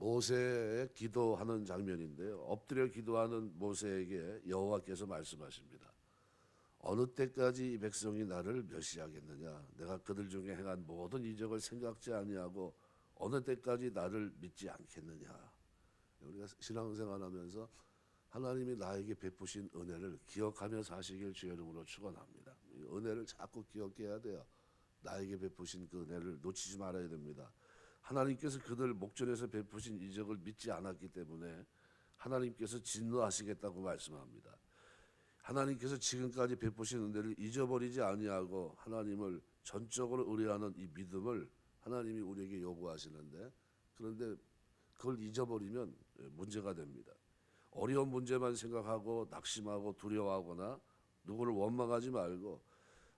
모세의 기도하는 장면인데요. 엎드려 기도하는 모세에게 여호와께서 말씀하십니다. 어느 때까지 이 백성이 나를 멸시하겠느냐? 내가 그들 중에 행한 모든 이적을 생각지 아니하고 어느 때까지 나를 믿지 않겠느냐? 우리가 신앙생활하면서 하나님이 나에게 베푸신 은혜를 기억하며 사시길 주의 이름으로 축원합니다. 이 은혜를 자꾸 기억해야 돼요. 나에게 베푸신 그 은혜를 놓치지 말아야 됩니다. 하나님께서 그들 목전에서 베푸신 이적을 믿지 않았기 때문에 하나님께서 진노하시겠다고 말씀합니다. 하나님께서 지금까지 베푸신 은혜를 잊어버리지 아니하고 하나님을 전적으로 의뢰하는 이 믿음을 하나님이 우리에게 요구하시는데, 그런데 그걸 잊어버리면 문제가 됩니다. 어려운 문제만 생각하고 낙심하고 두려워하거나 누구를 원망하지 말고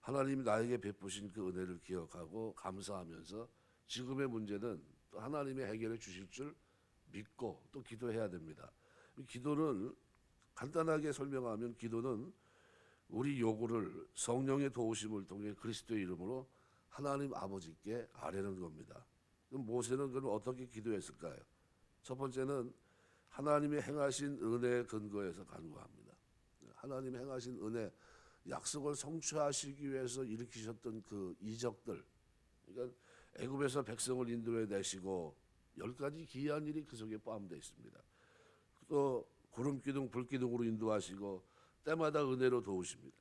하나님이 나에게 베푸신 그 은혜를 기억하고 감사하면서 지금의 문제는 또 하나님의 해결해 주실 줄 믿고 또 기도해야 됩니다. 기도는 간단하게 설명하면, 기도는 우리 요구를 성령의 도우심을 통해 그리스도의 이름으로 하나님 아버지께 아뢰는 겁니다. 그럼 모세는 그럼 어떻게 기도했을까요? 첫 번째는 하나님의 행하신 은혜의 근거에서 간구합니다. 하나님의 행하신 은혜, 약속을 성취하시기 위해서 일으키셨던 그 이적들, 그러니까 애굽에서 백성을 인도해 내시고 10가지 기이한 일이 그 속에 포함되어 있습니다. 또 구름 기둥 불 기둥으로 인도하시고 때마다 은혜로 도우십니다.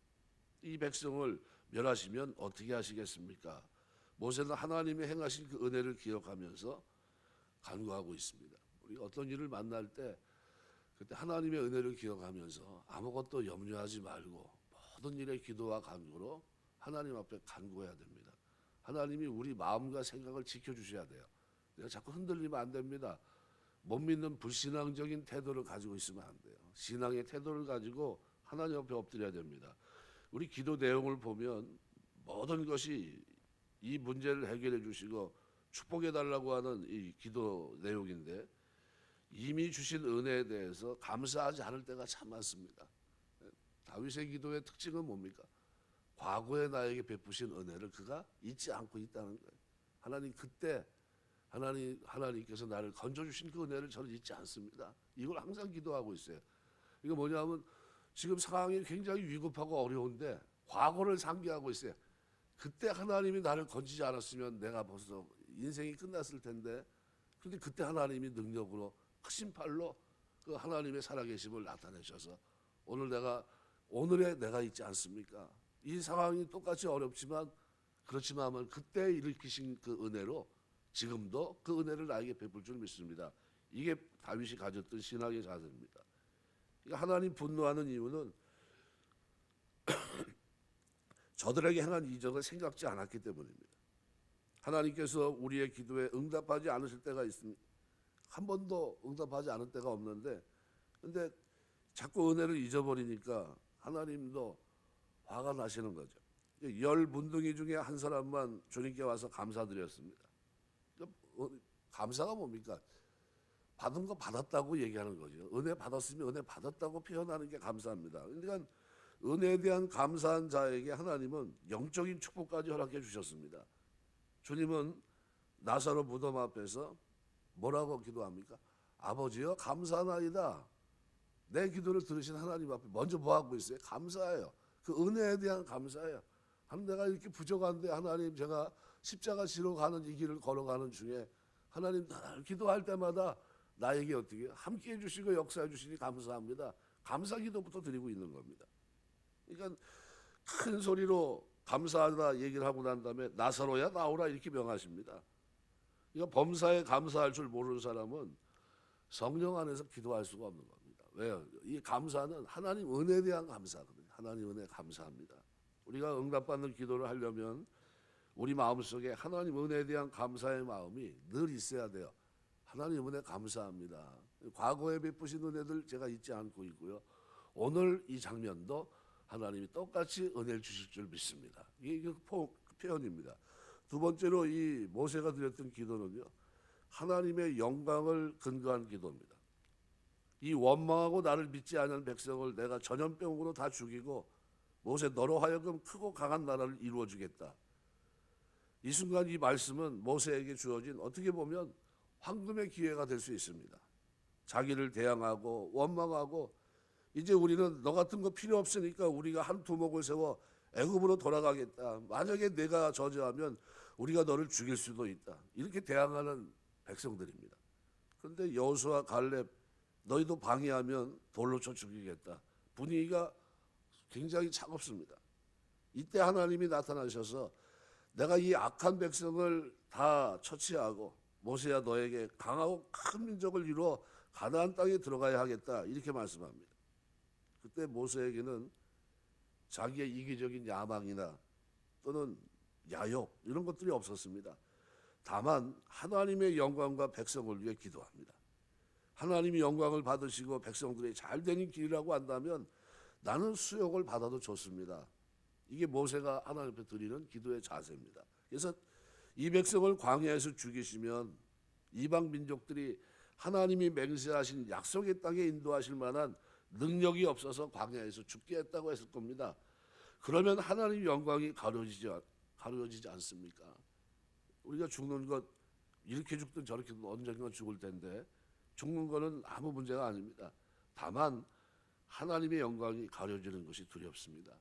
이 백성을 멸하시면 어떻게 하시겠습니까? 모세는 하나님의 행하신 그 은혜를 기억하면서 간구하고 있습니다. 우리 어떤 일을 만날 때 그때 하나님의 은혜를 기억하면서 아무것도 염려하지 말고 모든 일에 기도와 간구로 하나님 앞에 간구해야 됩니다. 하나님이 우리 마음과 생각을 지켜주셔야 돼요. 내가 자꾸 흔들리면 안 됩니다. 못 믿는 불신앙적인 태도를 가지고 있으면 안 돼요. 신앙의 태도를 가지고 하나님 앞에 엎드려야 됩니다. 우리 기도 내용을 보면 모든 것이 이 문제를 해결해 주시고 축복해 달라고 하는 이 기도 내용인데, 이미 주신 은혜에 대해서 감사하지 않을 때가 참 많습니다. 다윗의 기도의 특징은 뭡니까? 과거에 나에게 베푸신 은혜를 그가 잊지 않고 있다는 거예요. 하나님, 그때 하나님께서 나를 건져주신 그 은혜를 저는 잊지 않습니다. 이걸 항상 기도하고 있어요. 이거 뭐냐면 지금 상황이 굉장히 위급하고 어려운데 과거를 상기하고 있어요. 그때 하나님이 나를 건지지 않았으면 내가 벌써 인생이 끝났을 텐데, 그런데 그때 하나님이 능력으로 크신 팔로 그 하나님의 살아계심을 나타내셔서 오늘의 내가 있지 않습니까? 이 상황이 똑같이 어렵지만 그렇지만 그때 일으키신 그 은혜로 지금도 그 은혜를 나에게 베풀 줄 믿습니다. 이게 다윗이 가졌던 신앙의 자세입니다. 그러니까 하나님 분노하는 이유는 저들에게 행한 이적을 생각지 않았기 때문입니다. 하나님께서 우리의 기도에 응답하지 않으실 때가 있습니다. 한 번도 응답하지 않은 때가 없는데, 근데 자꾸 은혜를 잊어버리니까 하나님도 화가 나시는 거죠. 10문둥이 중에 한 사람만 주님께 와서 감사드렸습니다. 감사가 뭡니까? 받은 거 받았다고 얘기하는 거죠. 은혜 받았으면 은혜 받았다고 표현하는 게 감사합니다. 그러니까 은혜에 대한 감사한 자에게 하나님은 영적인 축복까지 허락해 주셨습니다. 주님은 나사로 무덤 앞에서 뭐라고 기도합니까? 아버지여 감사하나이다. 내 기도를 들으신 하나님 앞에 먼저 뭐 하고 있어요? 감사해요. 그 은혜에 대한 감사예요. 내가 이렇게 부족한데 하나님, 제가 십자가 지러 가는 이 길을 걸어가는 중에 하나님 늘 기도할 때마다 나에게 어떻게 함께해 주시고 역사해 주시니 감사합니다. 감사 기도부터 드리고 있는 겁니다. 그러니까 큰 소리로 감사하다 얘기를 하고 난 다음에 나사로야 나오라 이렇게 명하십니다. 그러니까 범사에 감사할 줄 모르는 사람은 성령 안에서 기도할 수가 없는 겁니다. 왜요? 이 감사는 하나님 은혜에 대한 감사거든요. 하나님 은혜 감사합니다. 우리가 응답받는 기도를 하려면 우리 마음속에 하나님 은혜에 대한 감사의 마음이 늘 있어야 돼요. 하나님 은혜 감사합니다. 과거에 베푸신 은혜들 제가 잊지 않고 있고요. 오늘 이 장면도 하나님이 똑같이 은혜를 주실 줄 믿습니다. 이게 그 표현입니다. 두 번째로 이 모세가 드렸던 기도는요, 하나님의 영광을 근거한 기도입니다. 이 원망하고 나를 믿지 않는 백성을 내가 전염병으로 다 죽이고 모세 너로 하여금 크고 강한 나라를 이루어 주겠다. 이 순간 이 말씀은 모세에게 주어진 어떻게 보면 황금의 기회가 될 수 있습니다. 자기를 대항하고 원망하고 이제 우리는 너 같은 거 필요 없으니까 우리가 한 두목을 세워 애굽으로 돌아가겠다. 만약에 내가 저지하면 우리가 너를 죽일 수도 있다. 이렇게 대항하는 백성들입니다. 그런데 여호수아 갈렙 너희도 방해하면 돌로 쳐 죽이겠다. 분위기가 굉장히 차갑습니다. 이때 하나님이 나타나셔서 내가 이 악한 백성을 다 처치하고 모세야 너에게 강하고 큰 민족을 이루어 가나안 땅에 들어가야 하겠다 이렇게 말씀합니다. 그때 모세에게는 자기의 이기적인 야망이나 또는 야욕 이런 것들이 없었습니다. 다만 하나님의 영광과 백성을 위해 기도합니다. 하나님이 영광을 받으시고 백성들이 잘 되는 길이라고 한다면 나는 수욕을 받아도 좋습니다. 이게 모세가 하나님 앞에 드리는 기도의 자세입니다. 그래서 이 백성을 광야에서 죽이시면 이방 민족들이 하나님이 맹세하신 약속의 땅에 인도하실 만한 능력이 없어서 광야에서 죽게 했다고 했을 겁니다. 그러면 하나님의 영광이 가려지지 않습니까? 우리가 죽는 것 이렇게 죽든 저렇게 죽든 언젠가 죽을 텐데 죽는 거는 아무 문제가 아닙니다. 다만 하나님의 영광이 가려지는 것이 두렵습니다.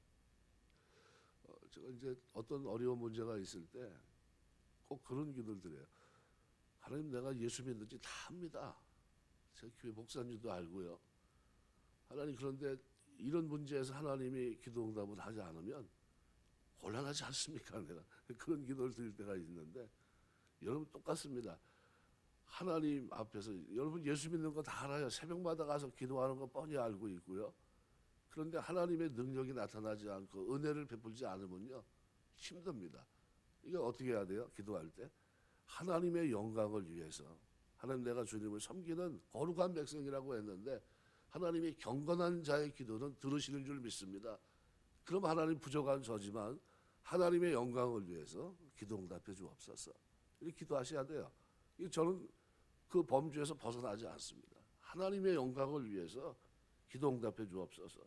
제가 이제 어떤 어려운 문제가 있을 때 꼭 그런 기도를 드려요. 하나님 내가 예수 믿는지 다 합니다. 제 교회 목사님도 알고요. 하나님 그런데 이런 문제에서 하나님이 기도 응답을 하지 않으면 곤란하지 않습니까? 내가 그런 기도를 드릴 때가 있는데 여러분 똑같습니다. 하나님 앞에서 여러분 예수 믿는 거 다 알아요. 새벽마다 가서 기도하는 거 뻔히 알고 있고요. 그런데 하나님의 능력이 나타나지 않고 은혜를 베풀지 않으면요 힘듭니다. 이게 어떻게 해야 돼요? 기도할 때 하나님의 영광을 위해서 하나님 내가 주님을 섬기는 거룩한 백성이라고 했는데 하나님이 경건한 자의 기도는 들으시는 줄 믿습니다. 그럼 하나님 부족한 저지만 하나님의 영광을 위해서 기도 응답해 주옵소서. 이렇게 기도하셔야 돼요. 저는 그 범주에서 벗어나지 않습니다. 하나님의 영광을 위해서 기도 응답해 주옵소서.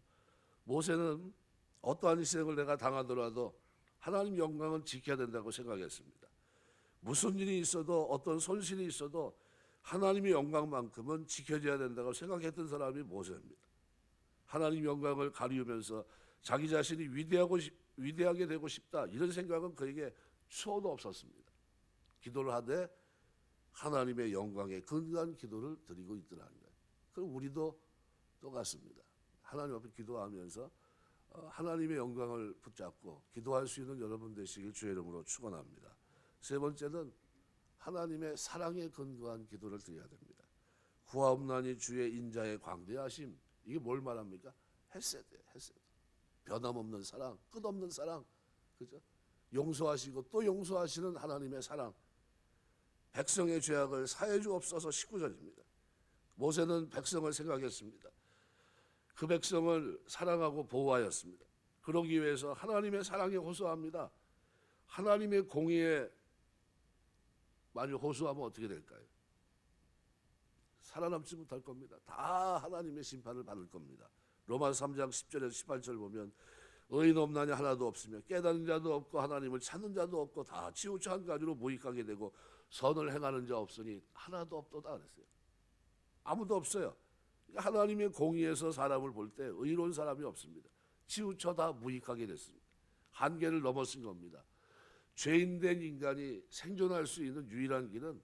모세는 어떠한 희생을 내가 당하더라도 하나님 영광을 지켜야 된다고 생각했습니다. 무슨 일이 있어도 어떤 손실이 있어도 하나님의 영광만큼은 지켜져야 된다고 생각했던 사람이 모세입니다. 하나님 영광을 가리우면서 자기 자신이 위대하게 되고 싶다 이런 생각은 그에게 추호도 없었습니다. 기도를 하되 하나님의 영광에 근거한 기도를 드리고 있더라는 거예요. 그럼 우리도 똑같습니다. 하나님 앞에 기도하면서 하나님의 영광을 붙잡고 기도할 수 있는 여러분 되시길 주의 이름으로 축원합니다. 세 번째는 하나님의 사랑에 근거한 기도를 드려야 됩니다. 구하옵나니 주의 인자의 광대하심. 이게 뭘 말합니까? 헤세드. 변함없는 사랑, 끝없는 사랑. 그죠? 용서하시고 또 용서하시는 하나님의 사랑. 백성의 죄악을 사해 주옵소서 19절입니다. 모세는 백성을 생각했습니다. 그 백성을 사랑하고 보호하였습니다. 그러기 위해서 하나님의 사랑에 호소합니다. 하나님의 공의에 만약 호소하면 어떻게 될까요? 살아남지 못할 겁니다. 다 하나님의 심판을 받을 겁니다. 로마서 3장 10절에서 18절 보면 의인 없나니 하나도 없으며 깨닫는 자도 없고 하나님을 찾는 자도 없고 다 치우쳐 한 가지로 모익하게 되고 선을 행하는 자 없으니 하나도 없도다 그랬어요. 아무도 없어요. 하나님의 공의에서 사람을 볼 때 의로운 사람이 없습니다. 치우쳐 다 무익하게 됐습니다. 한계를 넘어선 겁니다. 죄인된 인간이 생존할 수 있는 유일한 길은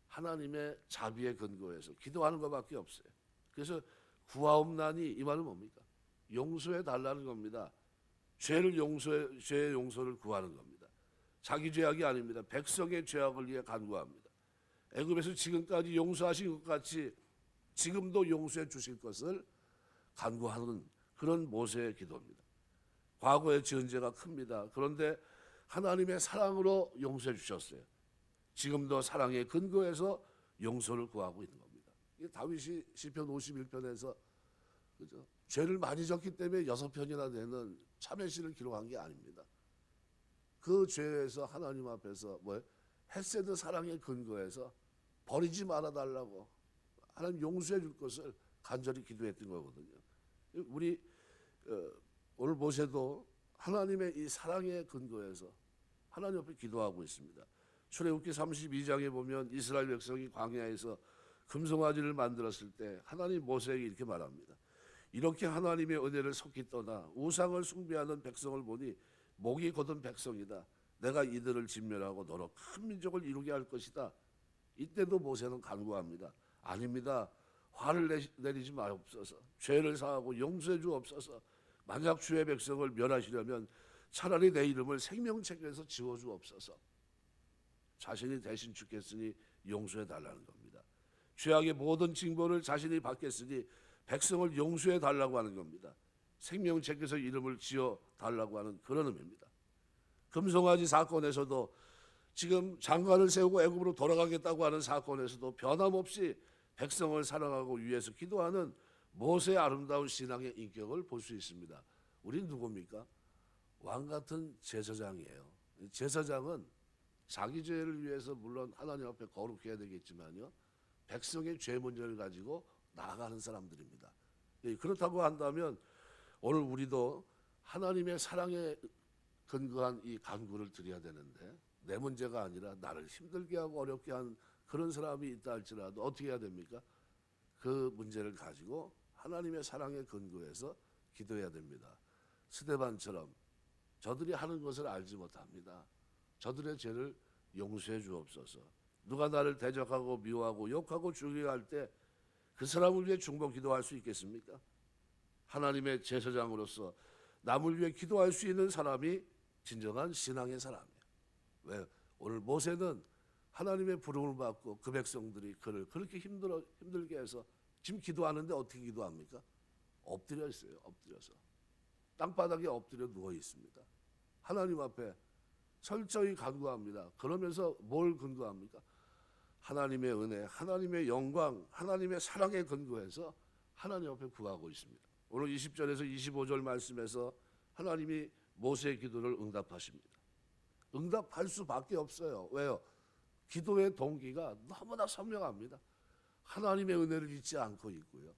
하나님의 자비에 근거해서 기도하는 것밖에 없어요. 그래서 구하옵나니 이 말은 뭡니까? 용서해 달라는 겁니다. 죄의 용서를 구하는 겁니다. 자기 죄악이 아닙니다. 백성의 죄악을 위해 간구합니다. 애굽에서 지금까지 용서하신 것 같이 지금도 용서해 주실 것을 간구하는 그런 모세의 기도입니다. 과거에 지은 죄가 큽니다. 그런데 하나님의 사랑으로 용서해 주셨어요. 지금도 사랑에 근거해서 용서를 구하고 있는 겁니다. 다윗이 시편 51편에서 그죠? 죄를 많이 졌기 때문에 6편이나 되는 참회시를 기록한 게 아닙니다. 그 죄에서 하나님 앞에서 헤세드 사랑에 근거해서 버리지 말아달라고 하나님 용서해 줄 것을 간절히 기도했던 거거든요. 우리 오늘 모세도 하나님의 이 사랑에 근거해서 하나님 앞에 기도하고 있습니다. 출애굽기 32장에 보면 이스라엘 백성이 광야에서 금송아지를 만들었을 때 하나님 모세에게 이렇게 말합니다. 이렇게 하나님의 은혜를 속히 떠나 우상을 숭배하는 백성을 보니 목이 곧은 백성이다. 내가 이들을 진멸하고 너로 큰 민족을 이루게 할 것이다. 이때도 모세는 간구합니다. 아닙니다. 화를 내리지 마옵소서. 죄를 사하고 용서해 주옵소서. 만약 주의 백성을 멸하시려면 차라리 내 이름을 생명책에서 지워주옵소서. 자신이 대신 죽겠으니 용서해 달라는 겁니다. 죄악의 모든 징벌을 자신이 받겠으니 백성을 용서해 달라고 하는 겁니다. 생명책에서 이름을 지어 달라고 하는 그런 의미입니다. 금송아지 사건에서도 지금 장관을 세우고 애굽으로 돌아가겠다고 하는 사건에서도 변함없이 백성을 사랑하고 위해서 기도하는 모세의 아름다운 신앙의 인격을 볼 수 있습니다. 우린 누굽니까? 왕 같은 제사장이에요. 제사장은 자기 죄를 위해서 물론 하나님 앞에 거룩해야 되겠지만요, 백성의 죄 문제를 가지고 나아가는 사람들입니다. 그렇다고 한다면 오늘 우리도 하나님의 사랑에 근거한 이 간구를 드려야 되는데, 내 문제가 아니라 나를 힘들게 하고 어렵게 한 그런 사람이 있다 할지라도 어떻게 해야 됩니까? 그 문제를 가지고 하나님의 사랑에 근거해서 기도해야 됩니다. 스데반처럼 저들이 하는 것을 알지 못합니다. 저들의 죄를 용서해 주옵소서. 누가 나를 대적하고 미워하고 욕하고 죽이려 할 때 그 사람을 위해 중보 기도할 수 있겠습니까? 하나님의 제사장으로서 남을 위해 기도할 수 있는 사람이 진정한 신앙의 사람이에요. 왜? 오늘 모세는 하나님의 부름을 받고 그 백성들이 그를 그렇게 힘들게 해서 지금 기도하는데 어떻게 기도합니까? 엎드려 있어요. 엎드려서 땅바닥에 엎드려 누워 있습니다. 하나님 앞에 철저히 간구합니다. 그러면서 뭘 근거합니까? 하나님의 은혜, 하나님의 영광, 하나님의 사랑에 근거해서 하나님 앞에 구하고 있습니다. 오늘 20절에서 25절 말씀에서 하나님이 모세의 기도를 응답하십니다. 응답할 수밖에 없어요. 왜요? 기도의 동기가 너무나 선명합니다. 하나님의 은혜를 잊지 않고 있고요,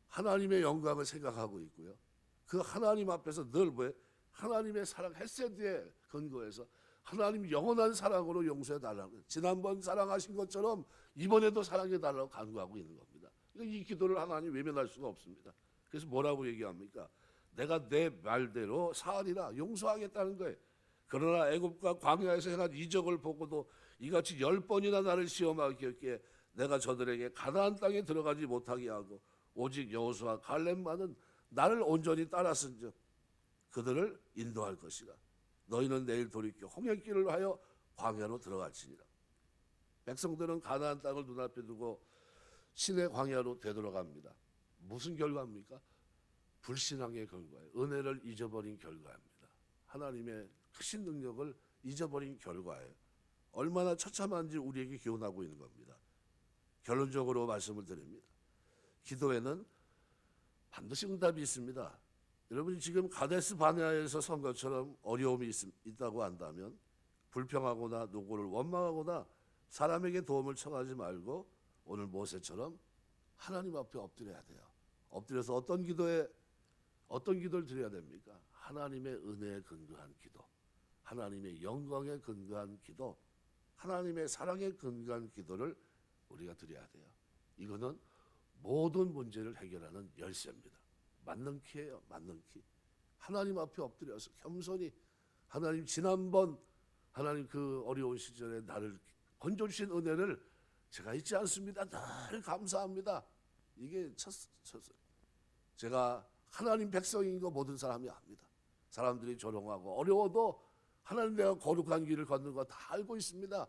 하나님의 영광을 생각하고 있고요, 그 하나님 앞에서 늘 왜? 하나님의 사랑 헤세드에 근거해서 하나님 영원한 사랑으로 용서해 달라고, 지난번 사랑하신 것처럼 이번에도 사랑해 달라고 간구하고 있는 겁니다. 이 기도를 하나님 외면할 수가 없습니다. 그래서 뭐라고 얘기합니까? 내가 내 말대로 사하리라, 용서하겠다는 거예요. 그러나 애굽과 광야에서 행한 이적을 보고도 이같이 10번이나 나를 시험하게 했기에 내가 저들에게 가나안 땅에 들어가지 못하게 하고 오직 여호수아 갈렙만은 나를 온전히 따랐은즉 그들을 인도할 것이라. 너희는 내일 돌이켜 홍해길을 하여 광야로 들어갈지니라. 백성들은 가나안 땅을 눈앞에 두고 신의 광야로 되돌아갑니다. 무슨 결과입니까? 불신앙의 결과예요. 은혜를 잊어버린 결과입니다. 하나님의 크신 능력을 잊어버린 결과예요. 얼마나 처참한지 우리에게 교훈하고 있는 겁니다. 결론적으로 말씀을 드립니다. 기도에는 반드시 응답이 있습니다. 여러분이 지금 가데스 바네아에서 선 것처럼 어려움이 있다고 한다면 불평하거나 누구를 원망하거나 사람에게 도움을 청하지 말고 오늘 모세처럼 하나님 앞에 엎드려야 돼요. 엎드려서 어떤 기도를 드려야 됩니까? 하나님의 은혜에 근거한 기도, 하나님의 영광에 근거한 기도, 하나님의 사랑에 근거한 기도를 우리가 드려야 돼요. 이거는 모든 문제를 해결하는 열쇠입니다. 맞는 키예요. 맞는 키. 하나님 앞에 엎드려서 겸손히, 하나님 지난번 하나님 그 어려운 시절에 나를 건져주신 은혜를 제가 잊지 않습니다. 늘 감사합니다. 이게 쳤어요. 제가 하나님 백성인 거 모든 사람이 압니다. 사람들이 조롱하고 어려워도 하나님 내가 거룩한 길을 걷는 거 다 알고 있습니다.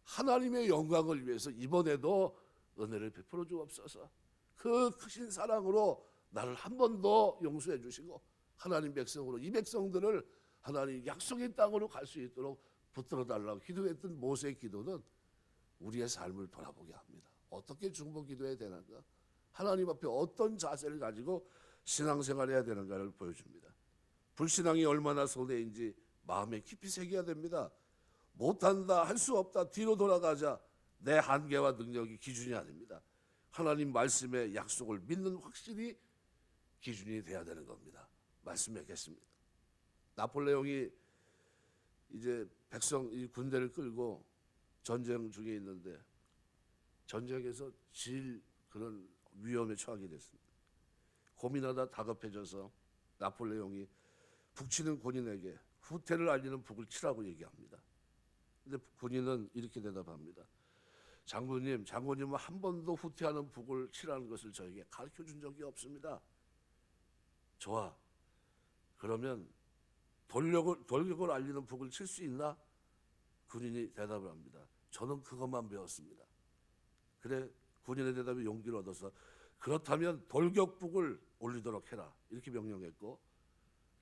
하나님의 영광을 위해서 이번에도 은혜를 베풀어 주옵소서. 그 크신 사랑으로 나를 한 번 더 용서해 주시고 하나님 백성으로 이 백성들을 하나님 약속의 땅으로 갈 수 있도록 붙들어 달라고 기도했던 모세의 기도는 우리의 삶을 돌아보게 합니다. 어떻게 중보 기도해야 되는가? 하나님 앞에 어떤 자세를 가지고 신앙생활해야 되는가를 보여줍니다. 불신앙이 얼마나 손해인지 마음에 깊이 새겨야 됩니다. 못한다, 할 수 없다, 뒤로 돌아가자, 내 한계와 능력이 기준이 아닙니다. 하나님 말씀의 약속을 믿는 확신이 기준이 돼야 되는 겁니다. 말씀 맺겠습니다. 나폴레옹이 이제 백성 이 군대를 끌고 전쟁 중에 있는데 전쟁에서 제일 그런 위험에 처하게 됐습니다. 고민하다 다급해져서 나폴레옹이 북치는 군인에게 후퇴를 알리는 북을 치라고 얘기합니다. 근데 군인은 이렇게 대답합니다. 장군님은 한 번도 후퇴하는 북을 치라는 것을 저에게 가르쳐 준 적이 없습니다. 좋아. 그러면 돌격을 알리는 북을 칠 수 있나? 군인이 대답을 합니다. 저는 그것만 배웠습니다. 그래, 군인의 대답에 용기를 얻어서 그렇다면 돌격북을 올리도록 해라. 이렇게 명령했고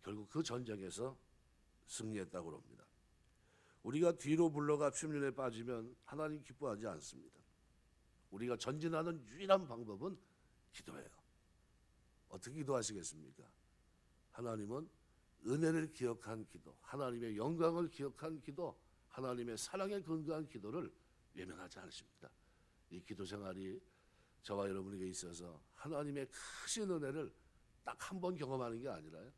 결국 그 전쟁에서 승리했다고 합니다. 우리가 뒤로 물러가 침륜에 빠지면 하나님 기뻐하지 않습니다. 우리가 전진하는 유일한 방법은 기도예요. 어떻게 기도하시겠습니까? 하나님은 은혜를 기억한 기도, 하나님의 영광을 기억한 기도, 하나님의 사랑에 근거한 기도를 외면하지 않으십니다. 이 기도 생활이 저와 여러분에게 있어서 하나님의 크신 은혜를 딱 한 번 경험하는 게 아니라요,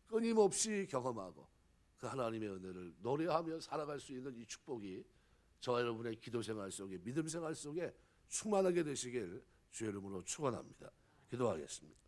끊임없이 경험하고 그 하나님의 은혜를 노래하며 살아갈 수 있는 이 축복이 저와 여러분의 기도 생활 속에, 믿음 생활 속에 충만하게 되시길 주의 이름으로 축원합니다. 기도하겠습니다.